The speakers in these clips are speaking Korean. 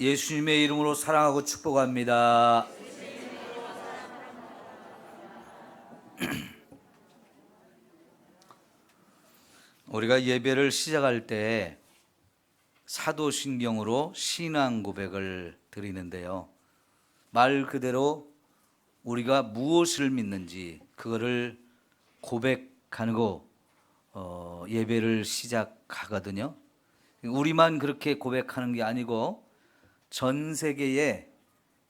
예수님의 이름으로 사랑하고 축복합니다. 우리가 예배를 시작할 때 사도신경으로 신앙 고백을 드리는데요. 말 그대로 우리가 무엇을 믿는지 그거를 고백하고 예배를 시작하거든요. 우리만 그렇게 고백하는 게 아니고 전 세계에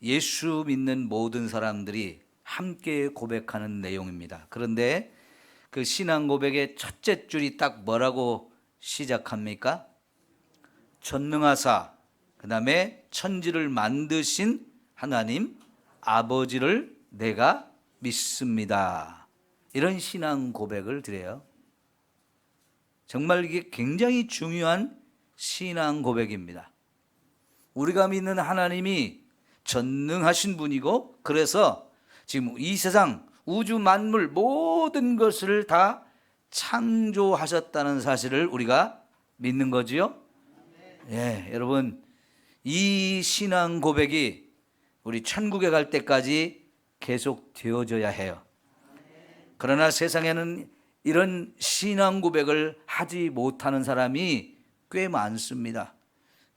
예수 믿는 모든 사람들이 함께 고백하는 내용입니다. 그런데 그 신앙 고백의 첫째 줄이 딱 뭐라고 시작합니까? 전능하사, 그 다음에 천지를 만드신 하나님 아버지를 내가 믿습니다. 이런 신앙 고백을 드려요. 정말 이게 굉장히 중요한 신앙 고백입니다. 우리가 믿는 하나님이 전능하신 분이고, 그래서 지금 이 세상 우주 만물 모든 것을 다 창조하셨다는 사실을 우리가 믿는 거지요. 예, 여러분, 이 신앙 고백이 우리 천국에 갈 때까지 계속 되어져야 해요. 그러나 세상에는 이런 신앙 고백을 하지 못하는 사람이 꽤 많습니다.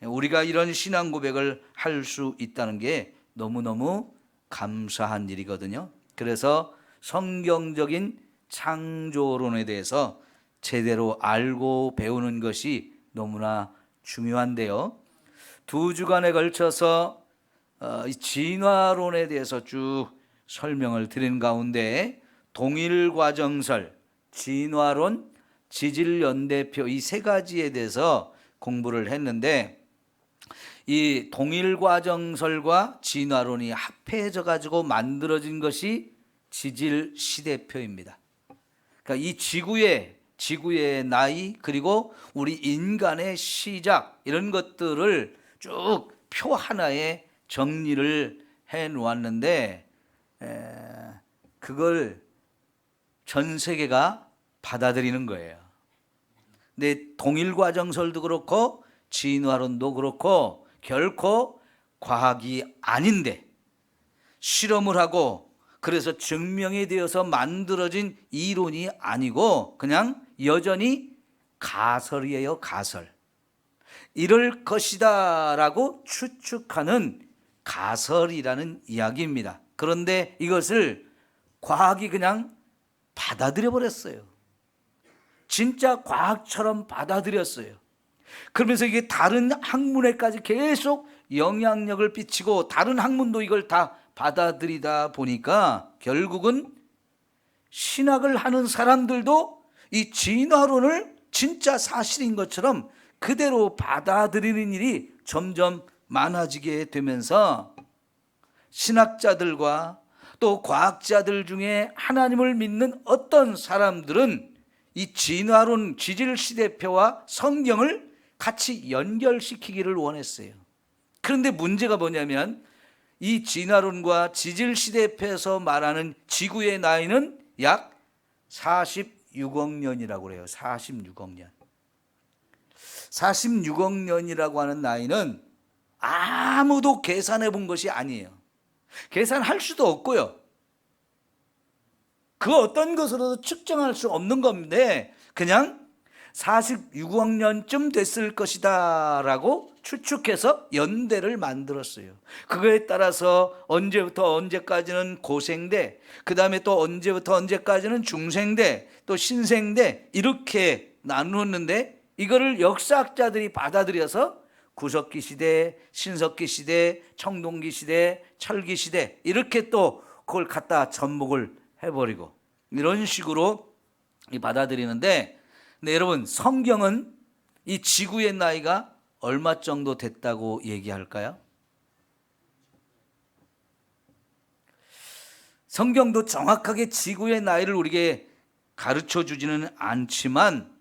우리가 이런 신앙 고백을 할 수 있다는 게 너무너무 감사한 일이거든요. 그래서 성경적인 창조론에 대해서 제대로 알고 배우는 것이 너무나 중요한데요. 2주간에 걸쳐서 진화론에 대해서 쭉 설명을 드린 가운데 동일과정설, 진화론, 지질연대표 이 세 가지에 대해서 공부를 했는데, 이 동일과정설과 진화론이 합해져 가지고 만들어진 것이 지질시대표입니다. 그러니까 이 지구의 나이, 그리고 우리 인간의 시작, 이런 것들을 쭉 표 하나에 정리를 해 놓았는데, 그걸 전 세계가 받아들이는 거예요. 근데 동일과정설도 그렇고 진화론도 그렇고 결코 과학이 아닌데, 실험을 하고 그래서 증명이 되어서 만들어진 이론이 아니고 그냥 여전히 가설이에요. 가설. 이럴 것이다 라고 추측하는 가설이라는 이야기입니다. 그런데 이것을 과학이 그냥 받아들여 버렸어요. 진짜 과학처럼 받아들였어요. 그러면서 이게 다른 학문에까지 계속 영향력을 끼치고 다른 학문도 이걸 다 받아들이다 보니까 결국은 신학을 하는 사람들도 이 진화론을 진짜 사실인 것처럼 그대로 받아들이는 일이 점점 많아지게 되면서 신학자들과 또 과학자들 중에 하나님을 믿는 어떤 사람들은 이 진화론, 지질시대표와 성경을 같이 연결시키기를 원했어요. 그런데 문제가 뭐냐면 이 진화론과 지질시대표에서 말하는 지구의 나이는 약 46억 년이라고 그래요. 46억 년. 46억 년이라고 하는 나이는 아무도 계산해 본 것이 아니에요. 계산할 수도 없고요. 그 어떤 것으로도 측정할 수 없는 건데 그냥 46억 년쯤 됐을 것이다 라고 추측해서 연대를 만들었어요. 그거에 따라서 언제부터 언제까지는 고생대, 그 다음에 또 언제부터 언제까지는 중생대, 또 신생대, 이렇게 나누었는데 이거를 역사학자들이 받아들여서 구석기 시대, 신석기 시대, 청동기 시대, 철기 시대, 이렇게 또 그걸 갖다 접목을 해버리고 이런 식으로 받아들이는데, 근데 여러분, 성경은 이 지구의 나이가 얼마 정도 됐다고 얘기할까요? 성경도 정확하게 지구의 나이를 우리에게 가르쳐 주지는 않지만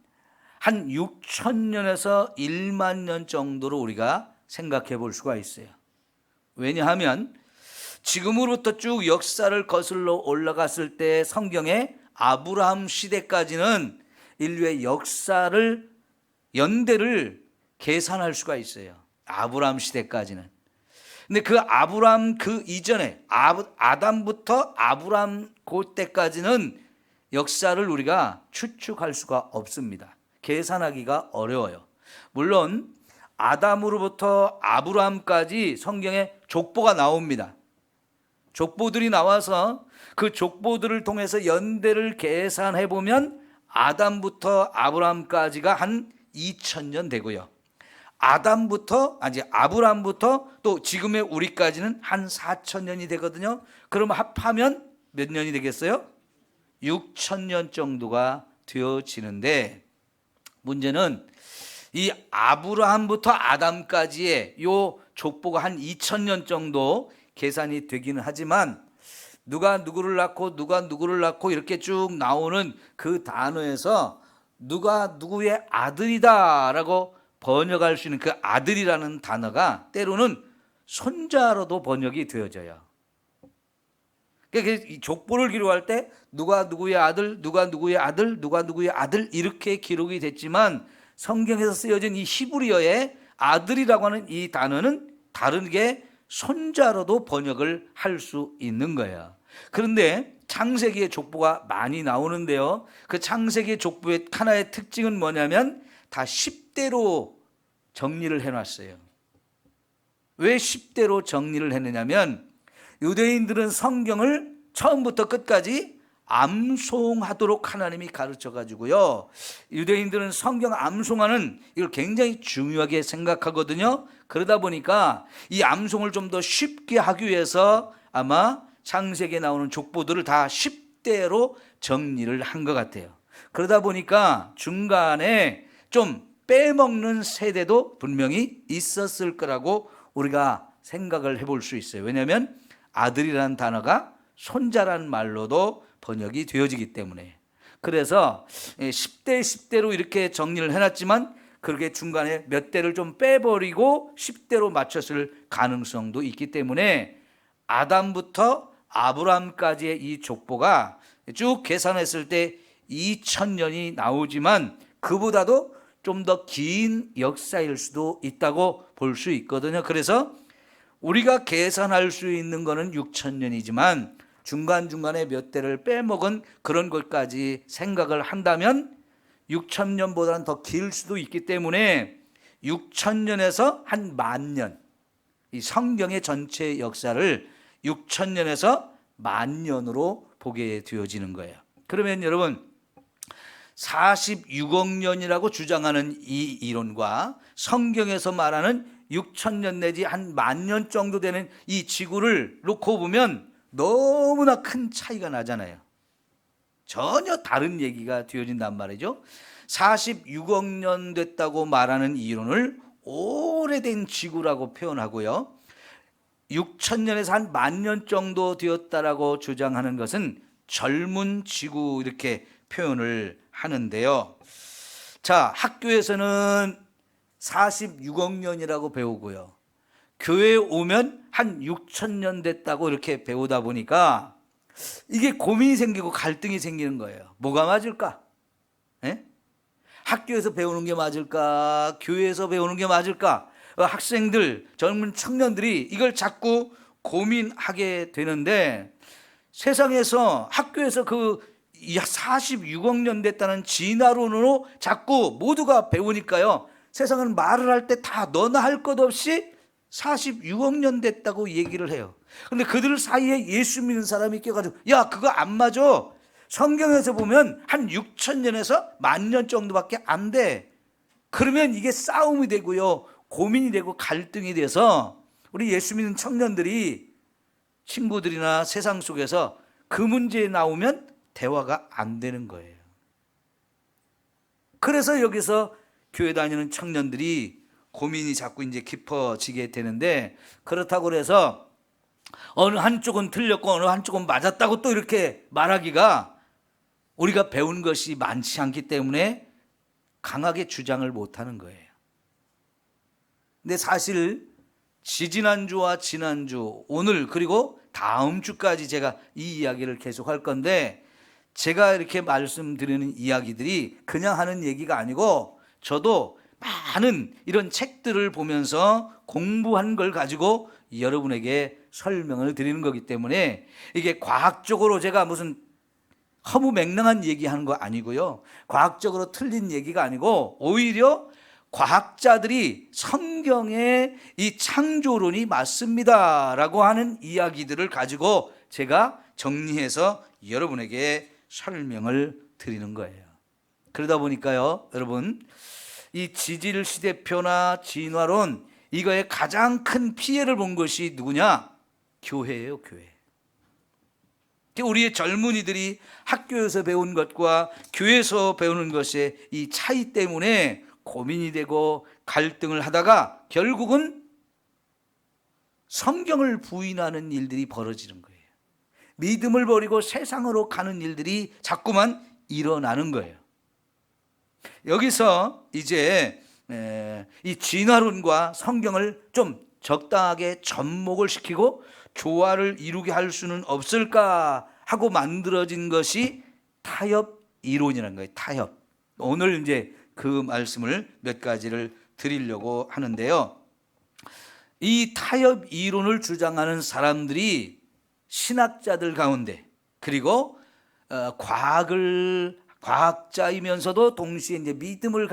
한 6,000년에서 1만 년 정도로 우리가 생각해 볼 수가 있어요. 왜냐하면 지금으로부터 쭉 역사를 거슬러 올라갔을 때 성경에 아브라함 시대까지는 인류의 역사를 연대를 계산할 수가 있어요. 아브라함 시대까지는. 근데 그 아브람 그 이전에 아담부터 아브람 그때까지는 역사를 우리가 추측할 수가 없습니다. 계산하기가 어려워요. 물론 아담으로부터 아브람까지 성경에 족보가 나옵니다. 족보들이 나와서 그 족보들을 통해서 연대를 계산해 보면 아담부터 아브람까지가 한 2000년 되고요. 아브람부터 또 지금의 우리까지는 한 4000년이 되거든요. 그러면 합하면 몇 년이 되겠어요? 6000년 정도가 되어지는데, 문제는 이 아브라함부터 아담까지의 요 족보가 한 2000년 정도 계산이 되기는 하지만, 누가 누구를 낳고 이렇게 쭉 나오는 그 단어에서 누가 누구의 아들이다라고 번역할 수 있는 그 아들이라는 단어가 때로는 손자로도 번역이 되어져요. 그러니까 이 족보를 기록할 때 누가 누구의 아들, 누가 누구의 아들 이렇게 기록이 됐지만, 성경에서 쓰여진 이 히브리어의 아들이라고 하는 이 단어는 다르게 손자로도 번역을 할 수 있는 거예요. 그런데 창세기의 족보가 많이 나오는데요, 그 창세기의 족보의 하나의 특징은 뭐냐면 다 10대로 정리를 해놨어요. 왜 10대로 정리를 했느냐면, 유대인들은 성경을 처음부터 끝까지 암송하도록 하나님이 가르쳐 가지고요, 유대인들은 성경 암송하는 이걸 굉장히 중요하게 생각하거든요. 그러다 보니까 이 암송을 좀 더 쉽게 하기 위해서 아마 창세기에 나오는 족보들을 다 10대로 정리를 한 것 같아요. 그러다 보니까 중간에 좀 빼먹는 세대도 분명히 있었을 거라고 우리가 생각을 해볼 수 있어요. 왜냐하면 아들이라는 단어가 손자라는 말로도 번역이 되어지기 때문에. 그래서 10대로 이렇게 정리를 해놨지만, 그렇게 중간에 몇 대를 좀 빼버리고 10대로 맞췄을 가능성도 있기 때문에, 아담부터 아브람까지의 이 족보가 쭉 계산했을 때 2000년이 나오지만, 그보다도 좀 더 긴 역사일 수도 있다고 볼 수 있거든요. 그래서 우리가 계산할 수 있는 거는 6000년이지만 중간중간에 몇 대를 빼먹은 그런 것까지 생각을 한다면 6000년보다는 더 길 수도 있기 때문에 6000년에서 한 10,000년, 이 성경의 전체 역사를 6000년에서 10,000년으로 보게 되어지는 거예요. 그러면 여러분, 46억 년이라고 주장하는 이 이론과 성경에서 말하는 6000년 내지 한 10,000년 정도 되는 이 지구를 놓고 보면 너무나 큰 차이가 나잖아요. 전혀 다른 얘기가 되어진단 말이죠. 46억 년 됐다고 말하는 이론을 오래된 지구라고 표현하고요, 6000년에서 한 10,000년 정도 되었다라고 주장하는 것은 젊은 지구 이렇게 표현을 하는데요. 자, 학교에서는 46억 년이라고 배우고요, 교회에 오면 한 6000년 됐다고 이렇게 배우다 보니까 이게 고민이 생기고 갈등이 생기는 거예요. 뭐가 맞을까? 에? 학교에서 배우는 게 맞을까? 교회에서 배우는 게 맞을까? 학생들, 젊은 청년들이 이걸 자꾸 고민하게 되는데, 세상에서 학교에서 그 46억 년 됐다는 진화론으로 자꾸 모두가 배우니까요, 세상은 말을 할 때 다 너나 할 것 없이 46억 년 됐다고 얘기를 해요. 근데 그들 사이에 예수 믿는 사람이 껴가지고, 야, 그거 안 맞아. 성경에서 보면 한 6000년에서 10,000년 정도밖에 안 돼. 그러면 이게 싸움이 되고요, 고민이 되고 갈등이 돼서 우리 예수 믿는 청년들이 친구들이나 세상 속에서 그 문제에 나오면 대화가 안 되는 거예요. 그래서 여기서 교회 다니는 청년들이 고민이 자꾸 이제 깊어지게 되는데, 그렇다고 해서 어느 한쪽은 틀렸고 어느 한쪽은 맞았다고 또 이렇게 말하기가, 우리가 배운 것이 많지 않기 때문에 강하게 주장을 못하는 거예요. 근데 사실 지지난주와 지난주, 오늘 그리고 다음 주까지 제가 이 이야기를 계속 할 건데, 제가 이렇게 말씀드리는 이야기들이 그냥 하는 얘기가 아니고 저도 많은 이런 책들을 보면서 공부한 걸 가지고 여러분에게 설명을 드리는 거기 때문에 이게 과학적으로 제가 무슨 허무맹랑한 얘기하는 거 아니고요, 과학적으로 틀린 얘기가 아니고 오히려 과학자들이 성경의 이 창조론이 맞습니다라고 하는 이야기들을 가지고 제가 정리해서 여러분에게 설명을 드리는 거예요. 그러다 보니까요, 여러분, 이 지질 시대표나 진화론, 이거에 가장 큰 피해를 본 것이 누구냐? 교회예요, 교회. 우리의 젊은이들이 학교에서 배운 것과 교회에서 배우는 것의 이 차이 때문에 고민이 되고 갈등을 하다가 결국은 성경을 부인하는 일들이 벌어지는 거예요. 믿음을 버리고 세상으로 가는 일들이 자꾸만 일어나는 거예요. 여기서 이제 이 진화론과 성경을 좀 적당하게 접목을 시키고 조화를 이루게 할 수는 없을까 하고 만들어진 것이 타협 이론이라는 거예요. 타협. 오늘 이제 그 말씀을 몇 가지를 드리려고 하는데요. 이 타협 이론을 주장하는 사람들이 신학자들 가운데, 그리고 과학자이면서도 동시에 이제 믿음을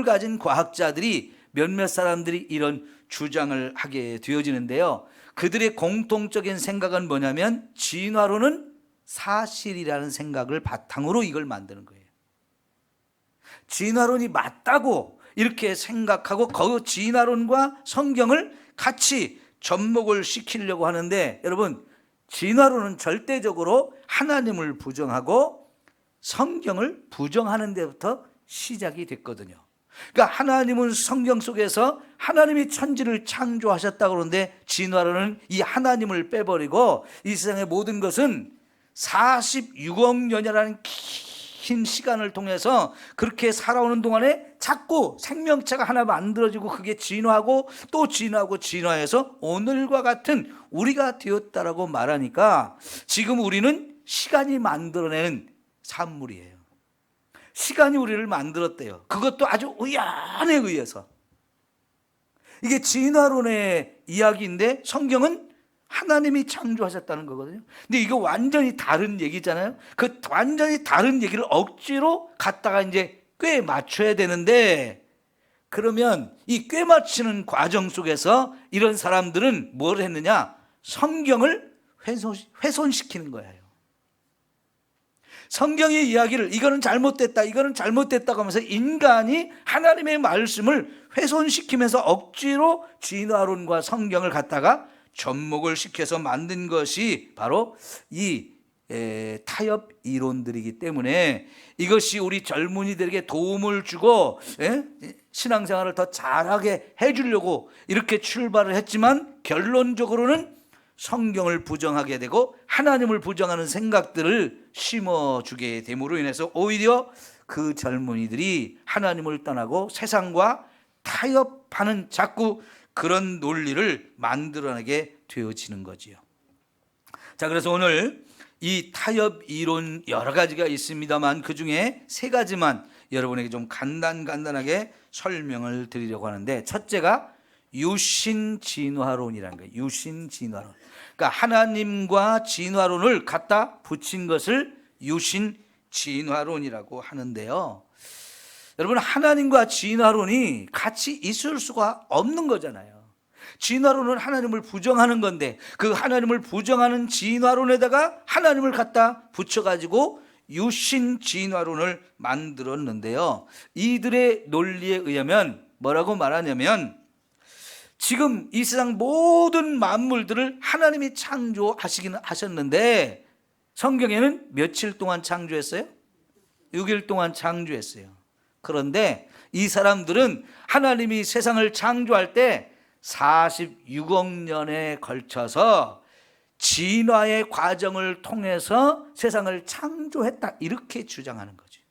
가진 과학자들이 몇몇 사람들이 이런 주장을 하게 되어지는데요. 그들의 공통적인 생각은 뭐냐면 진화론은 사실이라는 생각을 바탕으로 이걸 만드는 거예요. 진화론이 맞다고 이렇게 생각하고 그 진화론과 성경을 같이 접목을 시키려고 하는데, 여러분, 진화론은 절대적으로 하나님을 부정하고 성경을 부정하는 데부터 시작이 됐거든요. 그러니까 하나님은 성경 속에서 하나님이 천지를 창조하셨다고 그러는데, 진화론은 이 하나님을 빼버리고 이 세상의 모든 것은 46억 년이라는 긴 시간을 통해서 그렇게 살아오는 동안에 자꾸 생명체가 하나 만들어지고 그게 진화하고 또 진화하고 진화해서 오늘과 같은 우리가 되었다라고 말하니까, 지금 우리는 시간이 만들어낸 산물이에요. 시간이 우리를 만들었대요. 그것도 아주 우연에 의해서. 이게 진화론의 이야기인데 성경은 하나님이 창조하셨다는 거거든요. 근데 이거 완전히 다른 얘기잖아요. 그 완전히 다른 얘기를 억지로 갖다가 이제 꽤 맞춰야 되는데, 그러면 이 꽤 맞추는 과정 속에서 이런 사람들은 뭘 했느냐? 성경을 훼손시키는 거예요. 성경의 이야기를 이거는 잘못됐다, 이거는 잘못됐다고 하면서 인간이 하나님의 말씀을 훼손시키면서 억지로 진화론과 성경을 갖다가 접목을 시켜서 만든 것이 바로 이 타협 이론들이기 때문에 이것이 우리 젊은이들에게 도움을 주고 신앙생활을 더 잘하게 해주려고 이렇게 출발을 했지만, 결론적으로는 성경을 부정하게 되고 하나님을 부정하는 생각들을 심어주게 됨으로 인해서 오히려 그 젊은이들이 하나님을 떠나고 세상과 타협하는 자꾸 그런 논리를 만들어내게 되어지는 거지요. 자, 그래서 오늘 이 타협 이론 여러 가지가 있습니다만 그 중에 세 가지만 여러분에게 좀 간단하게 설명을 드리려고 하는데, 첫째가 유신진화론이라는 거예요. 유신진화론. 그러니까 하나님과 진화론을 갖다 붙인 것을 유신진화론이라고 하는데요. 여러분, 하나님과 진화론이 같이 있을 수가 없는 거잖아요. 진화론은 하나님을 부정하는 건데 그 하나님을 부정하는 진화론에다가 하나님을 갖다 붙여가지고 유신진화론을 만들었는데요. 이들의 논리에 의하면 뭐라고 말하냐면, 지금 이 세상 모든 만물들을 하나님이 창조하시기는 하셨는데 성경에는 며칠 동안 창조했어요? 6일 동안 창조했어요. 그런데 이 사람들은 하나님이 세상을 창조할 때 46억 년에 걸쳐서 진화의 과정을 통해서 세상을 창조했다, 이렇게 주장하는 거죠.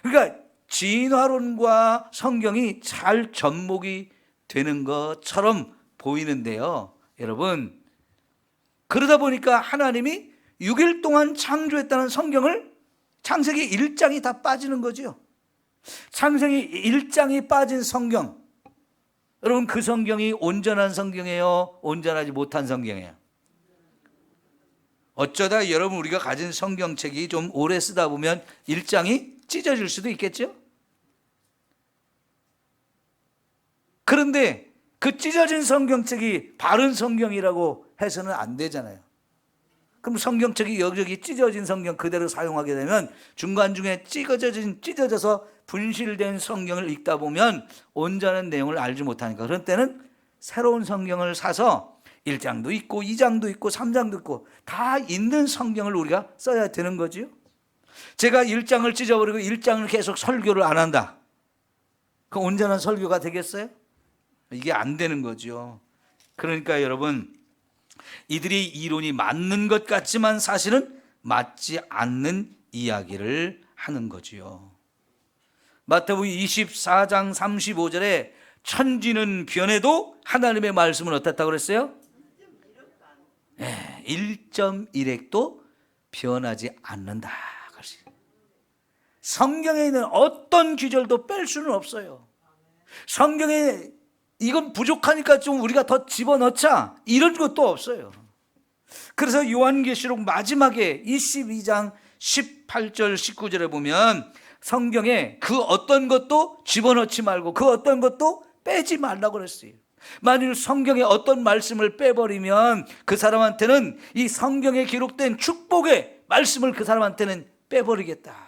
그러니까 진화론과 성경이 잘 접목이 되는 것처럼 보이는데요. 여러분, 그러다 보니까 하나님이 6일 동안 창조했다는 성경을 창세기 1장이 다 빠지는 거죠. 창세기 1장이 빠진 성경, 여러분 그 성경이 온전한 성경이에요? 온전하지 못한 성경이에요? 어쩌다 여러분 우리가 가진 성경책이 좀 오래 쓰다 보면 1장이 찢어질 수도 있겠죠? 그런데 그 찢어진 성경책이 바른 성경이라고 해서는 안 되잖아요. 그럼 성경책이 여기저기 찢어진 성경 그대로 사용하게 되면 중간중간에 찢어져서 분실된 성경을 읽다 보면 온전한 내용을 알지 못하니까, 그런 때는 새로운 성경을 사서 1장도 있고 2장도 있고 3장도 있고 다 있는 성경을 우리가 써야 되는 거지요. 제가 1장을 찢어버리고 1장을 계속 설교를 안 한다, 그 온전한 설교가 되겠어요? 이게 안 되는 거죠. 그러니까 여러분, 이들이 이론이 맞는 것 같지만 사실은 맞지 않는 이야기를 하는 거지요. 마태복음 24장 35절에 천지는 변해도 하나님의 말씀은 어떻다고 그랬어요? 1.1핵도 변하지 않는다. 성경에 있는 어떤 구절도 뺄 수는 없어요. 성경에 이건 부족하니까 좀 우리가 더 집어넣자, 이런 것도 없어요. 그래서 요한계시록 마지막에 22장 18절 19절에 보면 성경에 그 어떤 것도 집어넣지 말고 그 어떤 것도 빼지 말라고 그랬어요. 만일 성경에 어떤 말씀을 빼버리면 그 사람한테는 이 성경에 기록된 축복의 말씀을 그 사람한테는 빼버리겠다.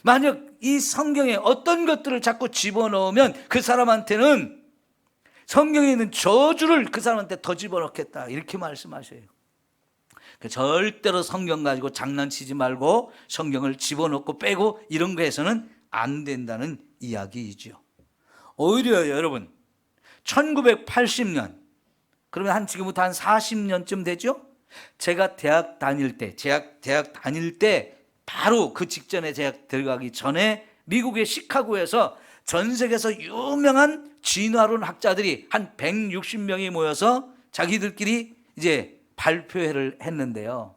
만약 이 성경에 어떤 것들을 자꾸 집어넣으면 그 사람한테는 성경에 있는 저주를 그 사람한테 더 집어넣겠다, 이렇게 말씀하셔요. 절대로 성경 가지고 장난치지 말고 성경을 집어넣고 빼고 이런 거 해서는 안 된다는 이야기이죠. 오히려 여러분 1980년, 그러면 지금부터 한 40년쯤 되죠? 제가 대학 다닐 때 바로 그 직전에 제가 들어가기 전에 미국의 시카고에서 전 세계에서 유명한 진화론 학자들이 한 160명이 모여서 자기들끼리 이제 발표회를 했는데요.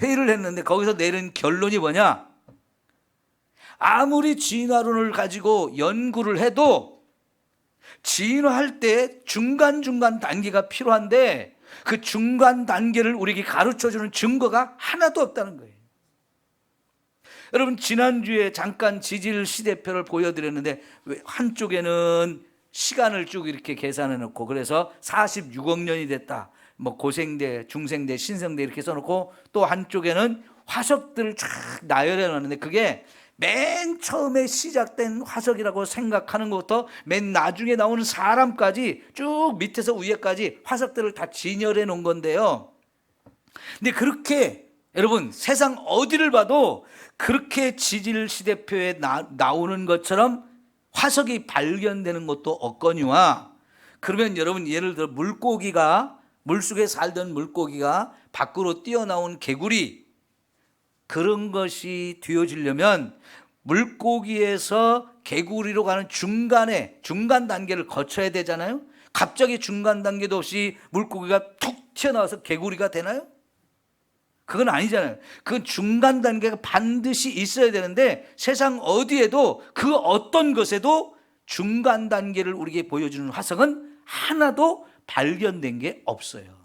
회의를 했는데 거기서 내린 결론이 뭐냐? 아무리 진화론을 가지고 연구를 해도 진화할 때 중간중간 단계가 필요한데 그 중간 단계를 우리에게 가르쳐주는 증거가 하나도 없다는 거예요. 여러분 지난주에 잠깐 지질 시대표를 보여드렸는데 한쪽에는 시간을 쭉 이렇게 계산해 놓고 그래서 46억 년이 됐다, 뭐 고생대, 중생대, 신생대 이렇게 써놓고 또 한쪽에는 화석들을 쫙 나열해 놨는데 그게 맨 처음에 시작된 화석이라고 생각하는 것부터 맨 나중에 나오는 사람까지 쭉 밑에서 위에까지 화석들을 다 진열해 놓은 건데요. 근데 그렇게 여러분 세상 어디를 봐도 그렇게 지질 시대표에 나오는 것처럼 화석이 발견되는 것도 없거니와, 그러면 여러분 예를 들어 물속에 살던 물고기가 밖으로 뛰어나온 개구리, 그런 것이 되어지려면 물고기에서 개구리로 가는 중간 단계를 거쳐야 되잖아요. 갑자기 중간 단계도 없이 물고기가 툭 튀어나와서 개구리가 되나요? 그건 아니잖아요. 그 중간 단계가 반드시 있어야 되는데 세상 어디에도 그 어떤 것에도 중간 단계를 우리에게 보여주는 화석은 하나도 발견된 게 없어요.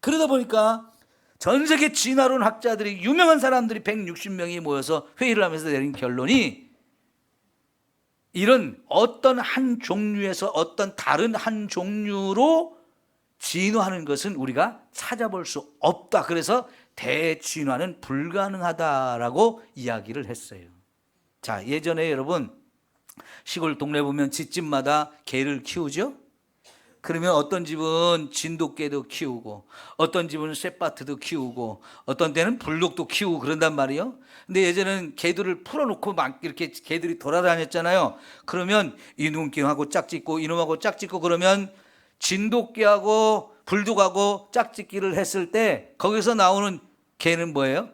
그러다 보니까 전 세계 진화론 학자들이, 유명한 사람들이 160명이 모여서 회의를 하면서 내린 결론이 이런 어떤 한 종류에서 어떤 다른 한 종류로 진화하는 것은 우리가 찾아볼 수 없다. 그래서 대진화는 불가능하다라고 이야기를 했어요. 자, 예전에 여러분 시골 동네 보면 집집마다 개를 키우죠? 그러면 어떤 집은 진돗개도 키우고 어떤 집은 쇠바트도 키우고 어떤 때는 불독도 키우고 그런단 말이에요. 근데 예전에는 개들을 풀어놓고 막 이렇게 개들이 돌아다녔잖아요. 그러면 이놈하고 짝짓고 이놈하고 짝짓고 그러면 진돗개하고 불독하고 짝짓기를 했을 때 거기서 나오는 개는 뭐예요?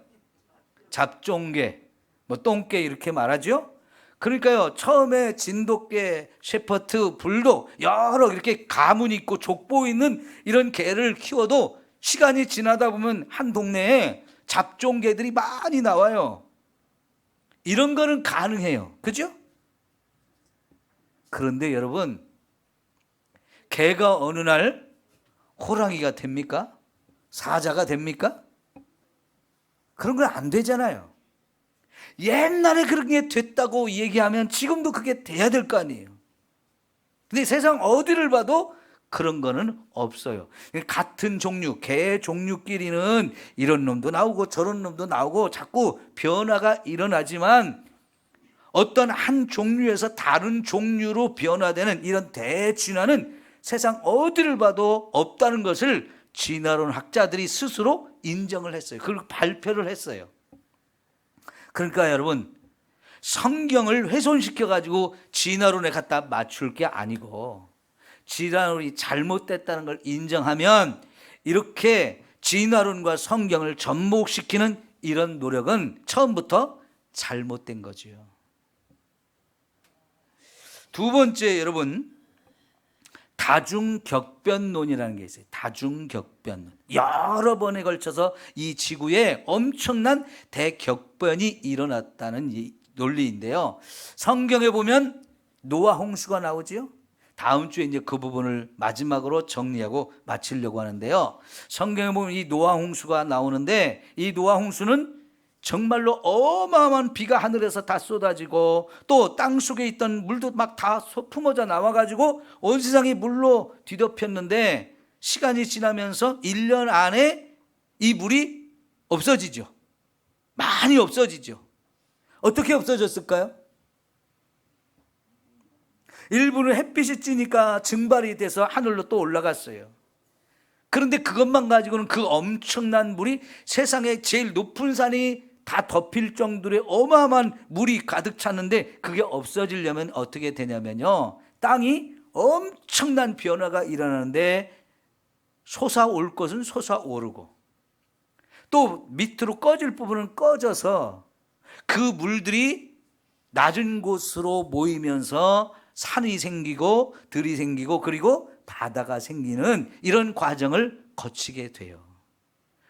잡종개, 뭐 똥개 이렇게 말하죠. 그러니까요, 처음에 진돗개, 셰퍼드, 불독 여러 이렇게 가문 있고 족보 있는 이런 개를 키워도 시간이 지나다 보면 한 동네에 잡종개들이 많이 나와요. 이런 거는 가능해요. 그죠? 그런데 여러분, 개가 어느 날 호랑이가 됩니까? 사자가 됩니까? 그런 건 안 되잖아요. 옛날에 그런 게 됐다고 얘기하면 지금도 그게 돼야 될 거 아니에요. 근데 세상 어디를 봐도 그런 거는 없어요. 같은 종류, 개 종류끼리는 이런 놈도 나오고 저런 놈도 나오고 자꾸 변화가 일어나지만 어떤 한 종류에서 다른 종류로 변화되는 이런 대진화는 세상 어디를 봐도 없다는 것을 진화론 학자들이 스스로 인정을 했어요. 그걸 발표를 했어요. 그러니까 여러분, 성경을 훼손시켜가지고 진화론에 갖다 맞출 게 아니고 진화론이 잘못됐다는 걸 인정하면 이렇게 진화론과 성경을 접목시키는 이런 노력은 처음부터 잘못된 거죠. 두 번째, 여러분, 다중격변론이라는 게 있어요. 다중격변론. 여러 번에 걸쳐서 이 지구에 엄청난 대격변이 일어났다는 이 논리인데요. 성경에 보면 노아 홍수가 나오지요. 다음 주에 이제 그 부분을 마지막으로 정리하고 마치려고 하는데요. 성경에 보면 이 노아 홍수가 나오는데 이 노아 홍수는 정말로 어마어마한 비가 하늘에서 다 쏟아지고 또 땅속에 있던 물도 막 다 품어져 나와가지고 온 세상이 물로 뒤덮였는데 시간이 지나면서 1년 안에 이 물이 없어지죠. 많이 없어지죠. 어떻게 없어졌을까요? 일부는 햇빛이 찌니까 증발이 돼서 하늘로 또 올라갔어요. 그런데 그것만 가지고는 그 엄청난 물이 세상에 제일 높은 산이 다 덮일 정도의 어마어마한 물이 가득 찼는데 그게 없어지려면 어떻게 되냐면요, 땅이 엄청난 변화가 일어나는데 솟아올 것은 솟아오르고 또 밑으로 꺼질 부분은 꺼져서 그 물들이 낮은 곳으로 모이면서 산이 생기고 들이 생기고 그리고 바다가 생기는 이런 과정을 거치게 돼요.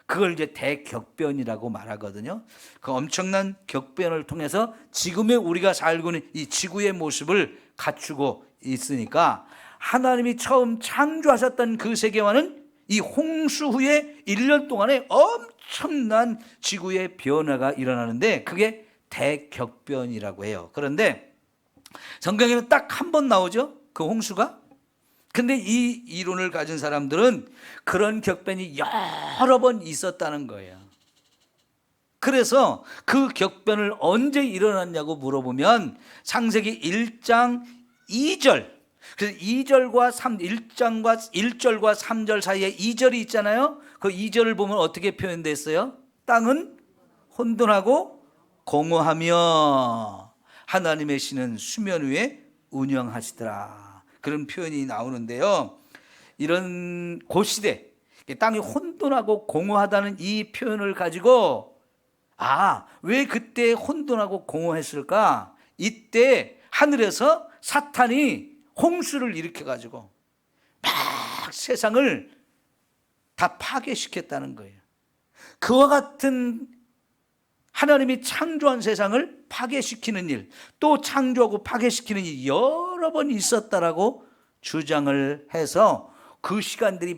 그걸 이제 대격변이라고 말하거든요. 그 엄청난 격변을 통해서 지금의 우리가 살고 있는 이 지구의 모습을 갖추고 있으니까 하나님이 처음 창조하셨던 그 세계와는 이 홍수 후에 1년 동안에 엄청난 지구의 변화가 일어나는데 그게 대격변이라고 해요. 그런데 성경에는 딱 한 번 나오죠, 그 홍수가. 근데 이 이론을 가진 사람들은 그런 격변이 여러 번 있었다는 거예요. 그래서 그 격변을 언제 일어났냐고 물어보면 창세기 1장 2절, 그래서 2절과 1절과 3절 사이에 2절이 있잖아요. 그 2절을 보면 어떻게 표현됐어요? 땅은 혼돈하고 공허하며 하나님의 신은 수면 위에 운영하시더라. 그런 표현이 나오는데요. 이런 고시대, 땅이 혼돈하고 공허하다는 이 표현을 가지고 왜 그때 혼돈하고 공허했을까? 이때 하늘에서 사탄이 홍수를 일으켜가지고 막 세상을 다 파괴시켰다는 거예요. 그와 같은 하나님이 창조한 세상을 파괴시키는 일, 또 창조하고 파괴시키는 일이 여러 번 있었다라고 주장을 해서 그 시간들이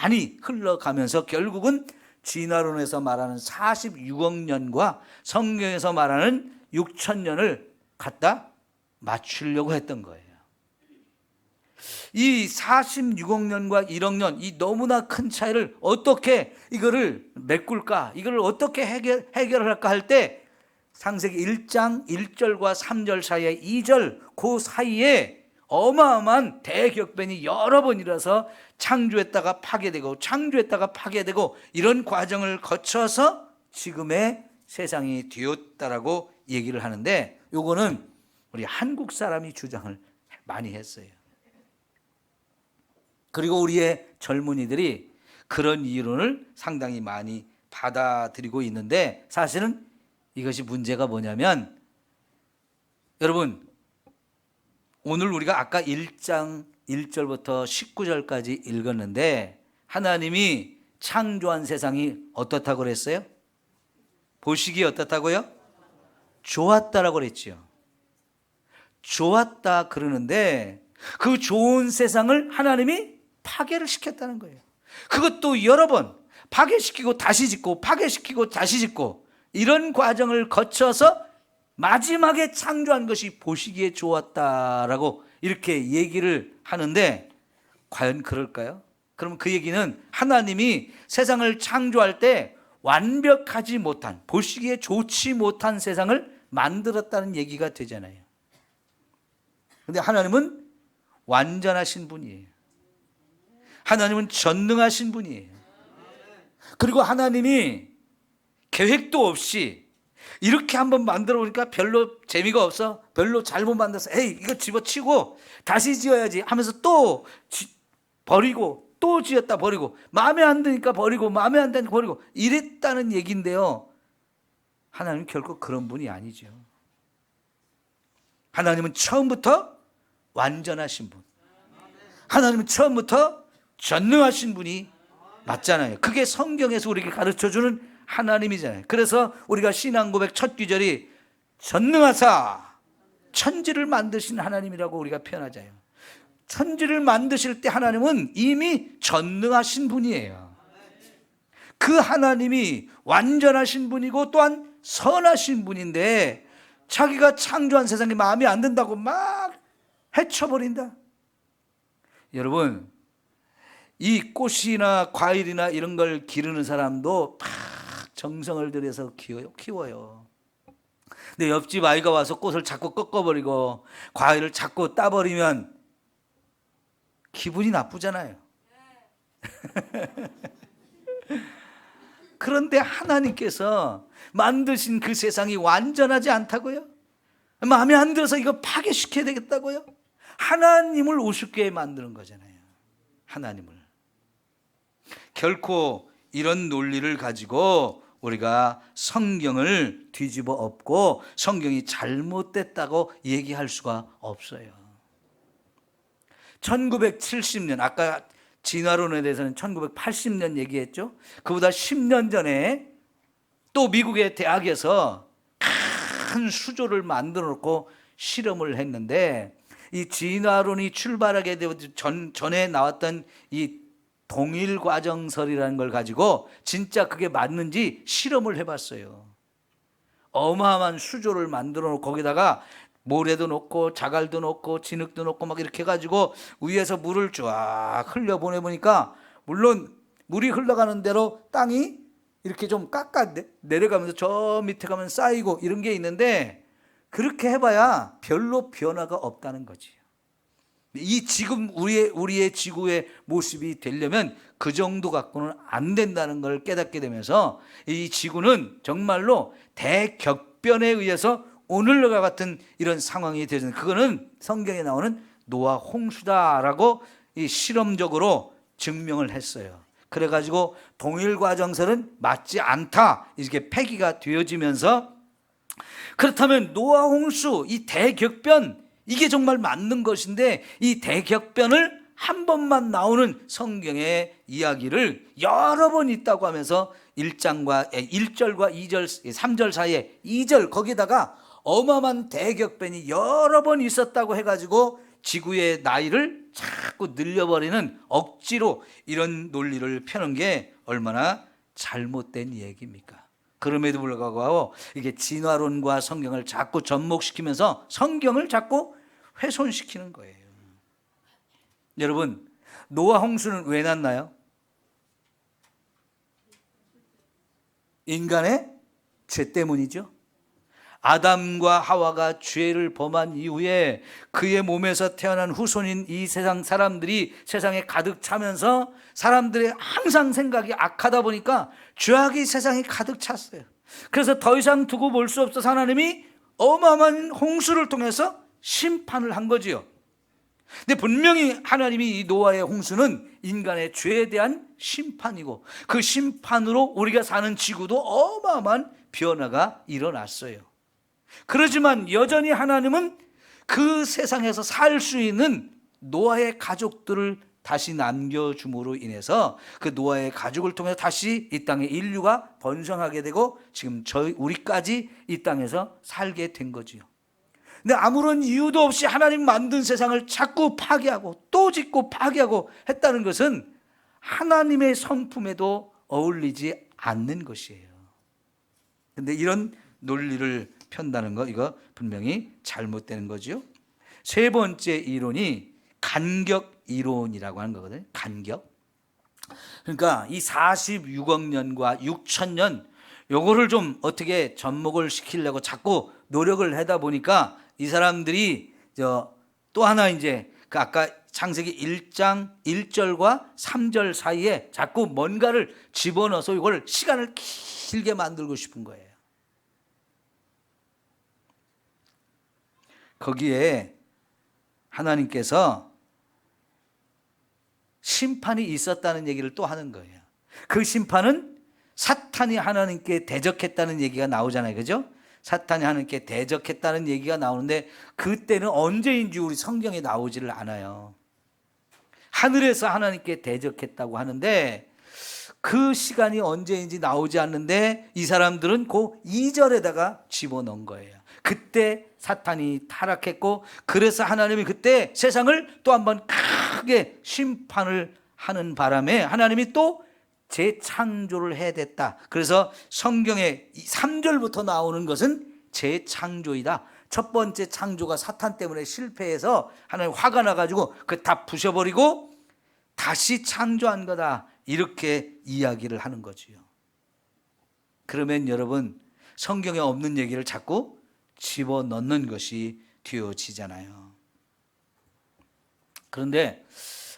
많이 흘러가면서 결국은 진화론에서 말하는 46억 년과 성경에서 말하는 6천 년을 갖다 맞추려고 했던 거예요. 이 46억 년과 1억 년, 이 너무나 큰 차이를 어떻게 이거를 메꿀까, 이걸 어떻게 해결할까 할 때 창세기 1장 1절과 3절 사이에 2절 그 사이에 어마어마한 대격변이 여러 번 일어서 창조했다가 파괴되고 창조했다가 파괴되고 이런 과정을 거쳐서 지금의 세상이 되었다라고 얘기를 하는데, 요거는 우리 한국 사람이 주장을 많이 했어요. 그리고 우리의 젊은이들이 그런 이론을 상당히 많이 받아들이고 있는데, 사실은 이것이 문제가 뭐냐면, 여러분, 오늘 우리가 아까 1장 1절부터 19절까지 읽었는데 하나님이 창조한 세상이 어떻다고 그랬어요? 보시기에 어떻다고요? 좋았다라고 그랬지요. 좋았다 그러는데 그 좋은 세상을 하나님이 파괴를 시켰다는 거예요. 그것도 여러 번 파괴시키고 다시 짓고 파괴시키고 다시 짓고 이런 과정을 거쳐서 마지막에 창조한 것이 보시기에 좋았다라고 이렇게 얘기를 하는데 과연 그럴까요? 그럼 그 얘기는 하나님이 세상을 창조할 때 완벽하지 못한, 보시기에 좋지 못한 세상을 만들었다는 얘기가 되잖아요. 근데 하나님은 완전하신 분이에요. 하나님은 전능하신 분이에요. 그리고 하나님이 계획도 없이 이렇게 한번 만들어 보니까 별로 재미가 없어, 별로 잘못 만들어서 에이 이거 집어치우고 다시 지어야지 하면서 또 버리고 또 지었다 버리고 마음에 안 드니까 버리고 마음에 안 드니까 버리고 이랬다는 얘기인데요. 하나님은 결코 그런 분이 아니죠. 하나님은 처음부터 완전하신 분, 하나님은 처음부터 전능하신 분이 맞잖아요. 그게 성경에서 우리에게 가르쳐주는 하나님이잖아요. 그래서 우리가 신앙고백 첫 구절이 전능하사 천지를 만드신 하나님이라고 우리가 표현하잖아요. 천지를 만드실 때 하나님은 이미 전능하신 분이에요. 그 하나님이 완전하신 분이고 또한 선하신 분인데 자기가 창조한 세상이 마음에 안 든다고 막 해쳐버린다. 여러분, 이 꽃이나 과일이나 이런 걸 기르는 사람도 막 정성을 들여서 키워요. 근데 옆집 아이가 와서 꽃을 자꾸 꺾어버리고 과일을 자꾸 따버리면 기분이 나쁘잖아요. 그런데 하나님께서 만드신 그 세상이 완전하지 않다고요? 마음에 안 들어서 이거 파괴시켜야 되겠다고요? 하나님을 우습게 만드는 거잖아요. 하나님을. 결코 이런 논리를 가지고 우리가 성경을 뒤집어 엎고 성경이 잘못됐다고 얘기할 수가 없어요. 1970년, 아까 진화론에 대해서는 1980년 얘기했죠. 그보다 10년 전에 또 미국의 대학에서 큰 수조를 만들어 놓고 실험을 했는데 이 진화론이 출발하게 되기 전에 나왔던 이 동일과정설이라는 걸 가지고 진짜 그게 맞는지 실험을 해봤어요. 어마어마한 수조를 만들어 놓고 거기다가 모래도 넣고 자갈도 넣고 진흙도 넣고 막 이렇게 해가지고 위에서 물을 쫙 흘려보내보니까 물론 물이 흘러가는 대로 땅이 이렇게 좀 깎아 내려가면서 저 밑에 가면 쌓이고 이런 게 있는데 그렇게 해봐야 별로 변화가 없다는 거지. 이 지금 우리의 지구의 모습이 되려면 그 정도 갖고는 안 된다는 걸 깨닫게 되면서 이 지구는 정말로 대격변에 의해서 오늘과 같은 이런 상황이 되는, 그거는 성경에 나오는 노아 홍수다라고 이 실험적으로 증명을 했어요. 그래가지고 동일과정설은 맞지 않다 이렇게 폐기가 되어지면서, 그렇다면 노아 홍수 이 대격변 이게 정말 맞는 것인데 이 대격변을 한 번만 나오는 성경의 이야기를 여러 번 있다고 하면서 1절과 2절, 3절 사이에 2절 거기다가 어마어마한 대격변이 여러 번 있었다고 해가지고 지구의 나이를 자꾸 늘려버리는 억지로 이런 논리를 펴는 게 얼마나 잘못된 얘기입니까? 그럼에도 불구하고 이게 진화론과 성경을 자꾸 접목시키면서 성경을 자꾸 훼손시키는 거예요. 여러분, 노아 홍수는 왜 났나요? 인간의 죄 때문이죠. 아담과 하와가 죄를 범한 이후에 그의 몸에서 태어난 후손인 이 세상 사람들이 세상에 가득 차면서 사람들의 항상 생각이 악하다 보니까 죄악이 세상에 가득 찼어요. 그래서 더 이상 두고 볼 수 없어서 하나님이 어마어마한 홍수를 통해서 심판을 한 거지요. 근데 분명히 하나님이 이 노아의 홍수는 인간의 죄에 대한 심판이고 그 심판으로 우리가 사는 지구도 어마어마한 변화가 일어났어요. 그렇지만 여전히 하나님은 그 세상에서 살 수 있는 노아의 가족들을 다시 남겨줌으로 인해서 그 노아의 가족을 통해서 다시 이 땅에 인류가 번성하게 되고 지금 우리까지 이 땅에서 살게 된 거지요. 근데 아무런 이유도 없이 하나님 만든 세상을 자꾸 파괴하고 또 짓고 파괴하고 했다는 것은 하나님의 성품에도 어울리지 않는 것이에요. 근데 이런 논리를 편다는 거, 이거 분명히 잘못되는 거죠. 세 번째 이론이 간격 이론이라고 하는 거거든요. 간격. 그러니까 이 46억 년과 6천 년 요거를 좀 어떻게 접목을 시키려고 자꾸 노력을 하다 보니까 이 사람들이 또 하나 이제 그 아까 창세기 1장 1절과 3절 사이에 자꾸 뭔가를 집어넣어서 이걸 시간을 길게 만들고 싶은 거예요. 거기에 하나님께서 심판이 있었다는 얘기를 또 하는 거예요. 그 심판은 사탄이 하나님께 대적했다는 얘기가 나오잖아요. 그죠? 사탄이 하나님께 대적했다는 얘기가 나오는데 그때는 언제인지 우리 성경에 나오지를 않아요. 하늘에서 하나님께 대적했다고 하는데 그 시간이 언제인지 나오지 않는데 이 사람들은 그 2절에다가 집어넣은 거예요. 그때 사탄이 타락했고 그래서 하나님이 그때 세상을 또 한번 크게 심판을 하는 바람에 하나님이 또 재창조를 해야 됐다. 그래서 성경에 3절부터 나오는 것은 재창조이다. 첫 번째 창조가 사탄 때문에 실패해서 하나님 화가 나가지고 그 다 부셔버리고 다시 창조한 거다. 이렇게 이야기를 하는 거지요. 그러면 여러분 성경에 없는 얘기를 자꾸 집어넣는 것이 되어지잖아요. 그런데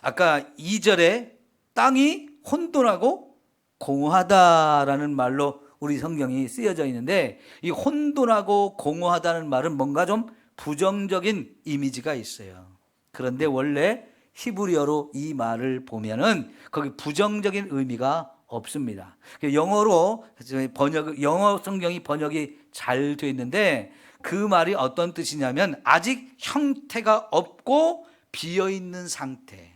아까 2절에 땅이 혼돈하고 공허하다라는 말로 우리 성경이 쓰여져 있는데 이 혼돈하고 공허하다는 말은 뭔가 좀 부정적인 이미지가 있어요. 그런데 원래 히브리어로 이 말을 보면은 거기 부정적인 의미가 없습니다. 영어로 영어 성경이 번역이 잘 되어 있는데 그 말이 어떤 뜻이냐면 아직 형태가 없고 비어있는 상태,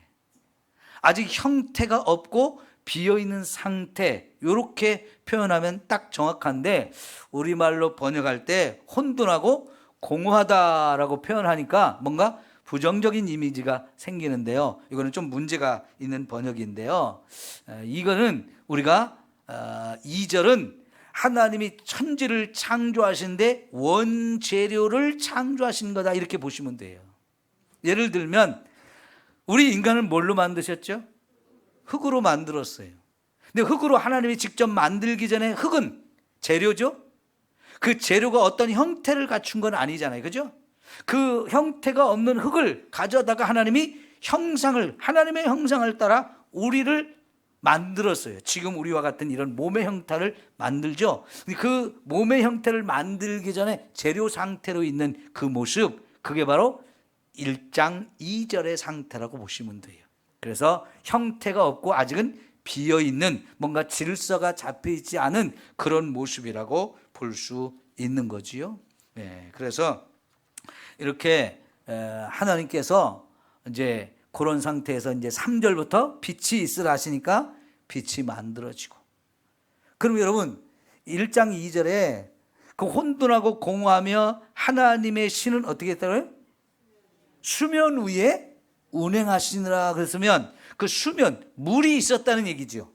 아직 형태가 없고 비어있는 상태, 이렇게 표현하면 딱 정확한데 우리말로 번역할 때 혼돈하고 공허하다라고 표현하니까 뭔가 부정적인 이미지가 생기는데요. 이거는 좀 문제가 있는 번역인데요. 이거는 우리가 2절은 하나님이 천지를 창조하시는데 원재료를 창조하신 거다 이렇게 보시면 돼요. 예를 들면 우리 인간을 뭘로 만드셨죠? 흙으로 만들었어요. 근데 흙으로 하나님이 직접 만들기 전에 흙은 재료죠? 그 재료가 어떤 형태를 갖춘 건 아니잖아요. 그죠? 그 형태가 없는 흙을 가져다가 하나님이 하나님의 형상을 따라 우리를 만들었어요. 지금 우리와 같은 이런 몸의 형태를 만들죠. 그 몸의 형태를 만들기 전에 재료 상태로 있는 그 모습, 그게 바로 1장 2절의 상태라고 보시면 돼요. 그래서 형태가 없고 아직은 비어있는 뭔가 질서가 잡혀있지 않은 그런 모습이라고 볼 수 있는 거지요. 네, 그래서 이렇게 하나님께서 이제 그런 상태에서 이제 3절부터 빛이 있으라 하시니까 빛이 만들어지고, 그럼 여러분 1장 2절에 그 혼돈하고 공허하며 하나님의 신은 어떻게 했다고요? 수면 위에 운행하시느라 그랬으면 그 수면, 물이 있었다는 얘기죠.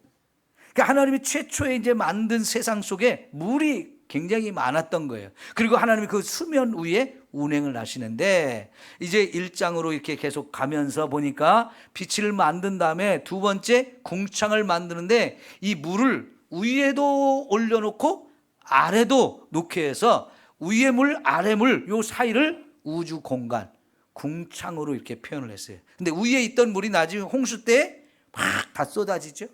그러니까 하나님이 최초에 이제 만든 세상 속에 물이 굉장히 많았던 거예요. 그리고 하나님이 그 수면 위에 운행을 하시는데 이제 1장으로 이렇게 계속 가면서 보니까 빛을 만든 다음에 두 번째 궁창을 만드는데 이 물을 위에도 올려놓고 아래도 놓게 해서 위에 물, 아래 물 요 사이를 우주 공간, 궁창으로 이렇게 표현을 했어요. 근데 위에 있던 물이 나중에 홍수 때 막 다 쏟아지죠.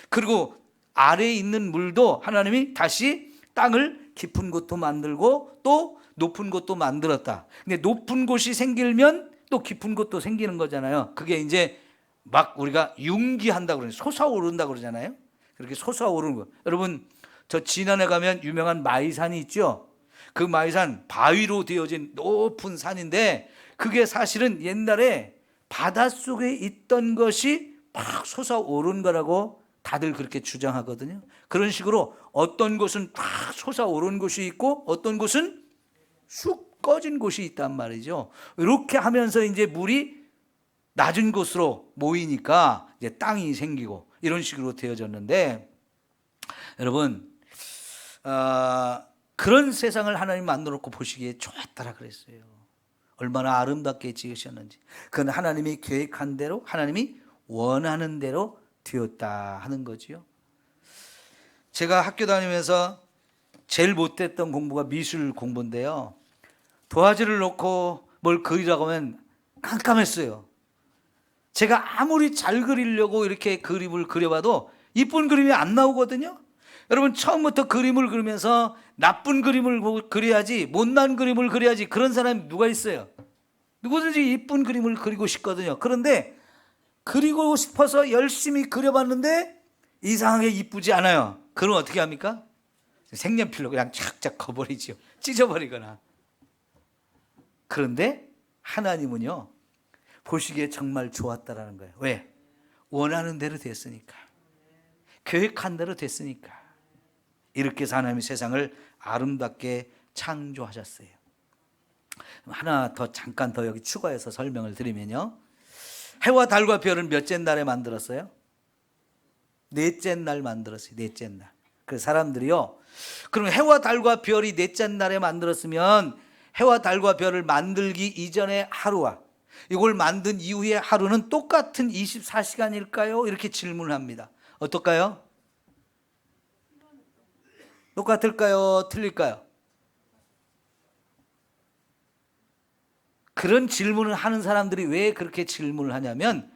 그리고 아래에 있는 물도 하나님이 다시 땅을 깊은 곳도 만들고 또 높은 곳도 만들었다. 근데 높은 곳이 생기면 또 깊은 곳도 생기는 거잖아요. 그게 이제 막 우리가 융기한다고 그러잖아요. 솟아오른다고 그러잖아요. 그렇게 솟아오르는 거. 여러분, 저 진안에 가면 유명한 마이산이 있죠. 그 마이산 바위로 되어진 높은 산인데 그게 사실은 옛날에 바닷속에 있던 것이 막 솟아오른 거라고 다들 그렇게 주장하거든요. 그런 식으로 어떤 곳은 막 솟아오른 곳이 있고 어떤 곳은 쑥 꺼진 곳이 있단 말이죠. 이렇게 하면서 이제 물이 낮은 곳으로 모이니까 이제 땅이 생기고 이런 식으로 되어졌는데, 여러분 그런 세상을 하나님 만들어 놓고 보시기에 좋았다라 그랬어요. 얼마나 아름답게 지으셨는지. 그건 하나님이 계획한 대로, 하나님이 원하는 대로 되었다 하는 거지요. 제가 학교 다니면서 제일 못했던 공부가 미술 공부인데요, 도화지를 놓고 뭘 그리라고 하면 깜깜했어요. 제가 아무리 잘 그리려고 이렇게 그림을 그려봐도 이쁜 그림이 안 나오거든요. 여러분, 처음부터 그림을 그리면서 나쁜 그림을 그려야지, 못난 그림을 그려야지, 그런 사람이 누가 있어요? 누구든지 이쁜 그림을 그리고 싶거든요. 그런데 그리고 싶어서 열심히 그려봤는데 이상하게 이쁘지 않아요. 그럼 어떻게 합니까? 색연필로 그냥 쫙쫙 거버리죠. 찢어버리거나. 그런데 하나님은요, 보시기에 정말 좋았다라는 거예요. 왜? 원하는 대로 됐으니까. 계획한 대로 됐으니까. 이렇게 해서 하나님이 세상을 아름답게 창조하셨어요. 하나 더 잠깐 더 여기 추가해서 설명을 드리면요, 해와 달과 별은 몇째 날에 만들었어요? 넷째 날 만들었어요. 넷째 날. 그 사람들이요, 그럼 해와 달과 별이 넷째 날에 만들었으면 해와 달과 별을 만들기 이전의 하루와 이걸 만든 이후의 하루는 똑같은 24시간일까요? 이렇게 질문을 합니다. 어떨까요? 똑같을까요? 틀릴까요? 그런 질문을 하는 사람들이 왜 그렇게 질문을 하냐면,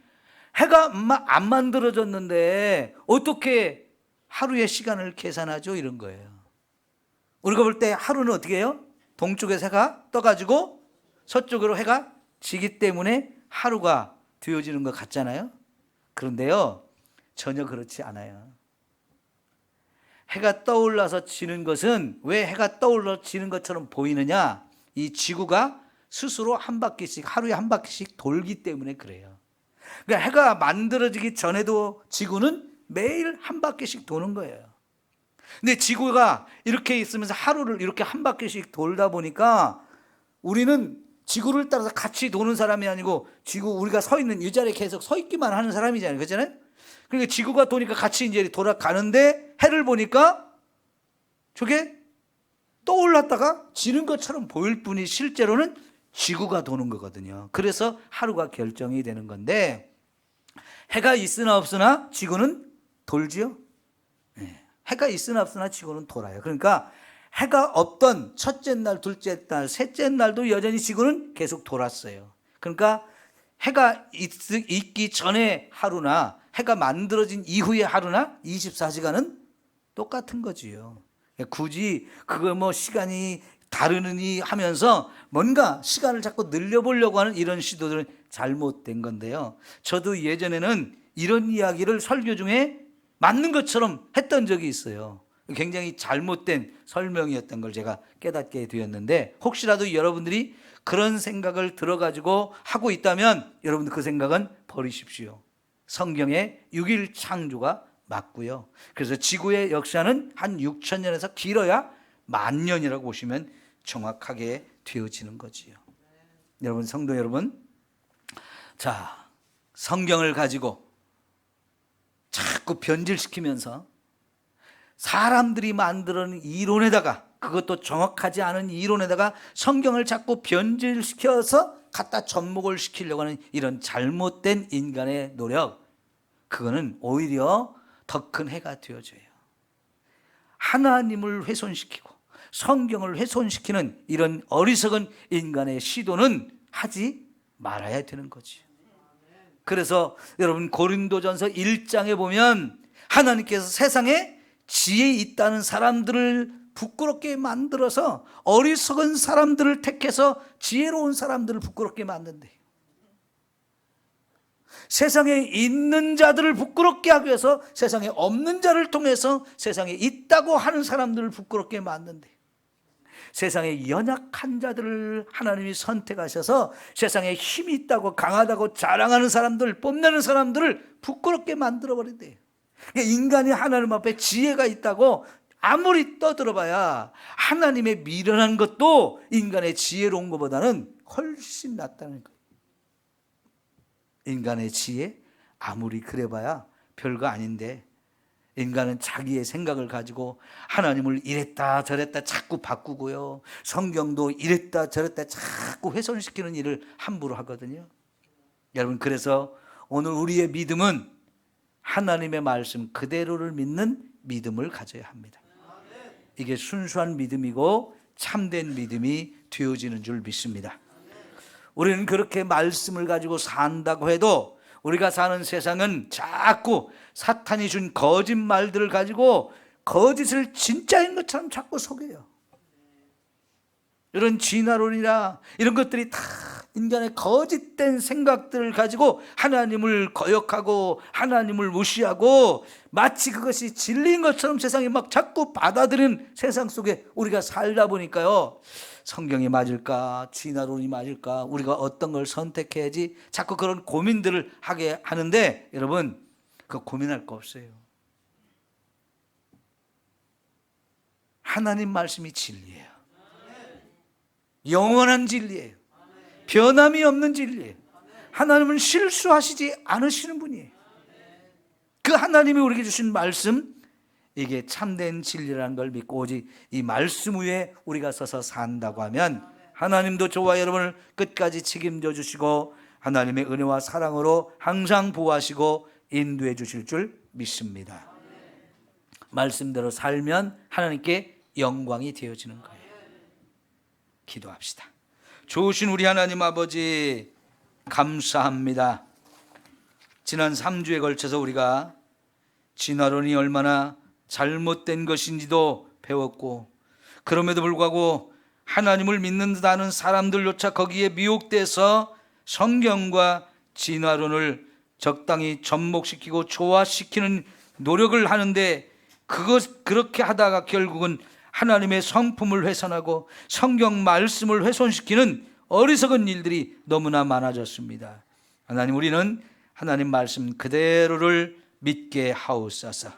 해가 안 만들어졌는데 어떻게 하루의 시간을 계산하죠? 이런 거예요. 우리가 볼 때 하루는 어떻게 해요? 동쪽에서 해가 떠가지고 서쪽으로 해가 지기 때문에 하루가 되어지는 것 같잖아요. 그런데요, 전혀 그렇지 않아요. 해가 떠올라서 지는 것은, 왜 해가 떠올라 지는 것처럼 보이느냐? 이 지구가 스스로 한 바퀴씩, 하루에 한 바퀴씩 돌기 때문에 그래요. 그러니까 해가 만들어지기 전에도 지구는 매일 한 바퀴씩 도는 거예요. 근데 지구가 이렇게 있으면서 하루를 이렇게 한 바퀴씩 돌다 보니까 우리는 지구를 따라서 같이 도는 사람이 아니고, 지구, 우리가 서 있는 이 자리에 계속 서 있기만 하는 사람이잖아요. 그렇잖아요? 그러니까 지구가 도니까 같이 이제 돌아가는데, 해를 보니까 저게 떠올랐다가 지는 것처럼 보일 뿐이 실제로는 지구가 도는 거거든요. 그래서 하루가 결정이 되는 건데, 해가 있으나 없으나 지구는 돌지요. 해가 있으나 없으나 지구는 돌아요. 그러니까 해가 없던 첫째 날, 둘째 날, 셋째 날도 여전히 지구는 계속 돌았어요. 그러니까 해가 있기 전에 하루나 해가 만들어진 이후의 하루나 24시간은 똑같은 거지요. 굳이 그거 뭐 시간이 다르느니 하면서 뭔가 시간을 자꾸 늘려보려고 하는 이런 시도들은 잘못된 건데요. 저도 예전에는 이런 이야기를 설교 중에 맞는 것처럼 했던 적이 있어요. 굉장히 잘못된 설명이었던 걸 제가 깨닫게 되었는데, 혹시라도 여러분들이 그런 생각을 들어가지고 하고 있다면 여러분들 그 생각은 버리십시오. 성경의 6일 창조가 맞고요. 그래서 지구의 역사는 한 6,000년에서 길어야 10,000년이라고 보시면 정확하게 되어지는 거지요. 여러분, 성도 여러분, 자, 성경을 가지고 자꾸 변질시키면서 사람들이 만들어낸 이론에다가, 그것도 정확하지 않은 이론에다가 성경을 자꾸 변질시켜서 갖다 접목을 시키려고 하는 이런 잘못된 인간의 노력, 그거는 오히려 더 큰 해가 되어져요. 하나님을 훼손시키고 성경을 훼손시키는 이런 어리석은 인간의 시도는 하지 말아야 되는 거지. 그래서 여러분, 고린도전서 1장에 보면 하나님께서 세상에 지혜 있다는 사람들을 부끄럽게 만들어서 어리석은 사람들을 택해서 지혜로운 사람들을 부끄럽게 만든대요. 세상에 있는 자들을 부끄럽게 하기 위해서 세상에 없는 자를 통해서 세상에 있다고 하는 사람들을 부끄럽게 만든대요. 세상의 연약한 자들을 하나님이 선택하셔서 세상에 힘이 있다고 강하다고 자랑하는 사람들, 뽐내는 사람들을 부끄럽게 만들어버린대요. 그러니까 인간이 하나님 앞에 지혜가 있다고 아무리 떠들어봐야 하나님의 미련한 것도 인간의 지혜로운 것보다는 훨씬 낫다는 거예요. 인간의 지혜? 아무리 그래봐야 별거 아닌데, 인간은 자기의 생각을 가지고 하나님을 이랬다 저랬다 자꾸 바꾸고요, 성경도 이랬다 저랬다 자꾸 훼손시키는 일을 함부로 하거든요. 여러분, 그래서 오늘 우리의 믿음은 하나님의 말씀 그대로를 믿는 믿음을 가져야 합니다. 이게 순수한 믿음이고 참된 믿음이 되어지는 줄 믿습니다. 우리는 그렇게 말씀을 가지고 산다고 해도 우리가 사는 세상은 자꾸 사탄이 준 거짓말들을 가지고 거짓을 진짜인 것처럼 자꾸 속여요. 이런 진화론이나 이런 것들이 다 인간의 거짓된 생각들을 가지고 하나님을 거역하고 하나님을 무시하고 마치 그것이 진리인 것처럼 세상에 막 자꾸 받아들이는 세상 속에 우리가 살다 보니까요, 성경이 맞을까 진화론이 맞을까 우리가 어떤 걸 선택해야지 자꾸 그런 고민들을 하게 하는데, 여러분, 그 고민할 거 없어요. 하나님 말씀이 진리예요. 영원한 진리예요. 변함이 없는 진리예요. 하나님은 실수하시지 않으시는 분이에요. 그 하나님이 우리에게 주신 말씀, 이게 참된 진리라는 걸 믿고 오직 이 말씀 위에 우리가 서서 산다고 하면 하나님도 저와 여러분을 끝까지 책임져 주시고 하나님의 은혜와 사랑으로 항상 보호하시고 인도해 주실 줄 믿습니다. 말씀대로 살면 하나님께 영광이 되어지는 거예요. 기도합시다. 좋으신 우리 하나님 아버지, 감사합니다. 지난 3주에 걸쳐서 우리가 진화론이 얼마나 잘못된 것인지도 배웠고, 그럼에도 불구하고 하나님을 믿는다는 사람들조차 거기에 미혹돼서 성경과 진화론을 적당히 접목시키고 조화시키는 노력을 하는데, 그렇게 하다가 결국은 하나님의 성품을 훼손하고 성경 말씀을 훼손시키는 어리석은 일들이 너무나 많아졌습니다. 하나님, 우리는 하나님 말씀 그대로를 믿게 하옵소서.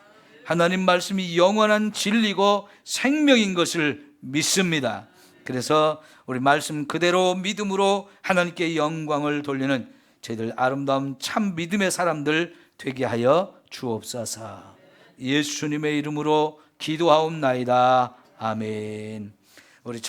하나님 말씀이 영원한 진리고 생명인 것을 믿습니다. 그래서 우리 말씀 그대로 믿음으로 하나님께 영광을 돌리는 저희들 아름다운 참 믿음의 사람들 되게 하여 주옵소서. 예수님의 이름으로 기도하옵나이다. 아멘.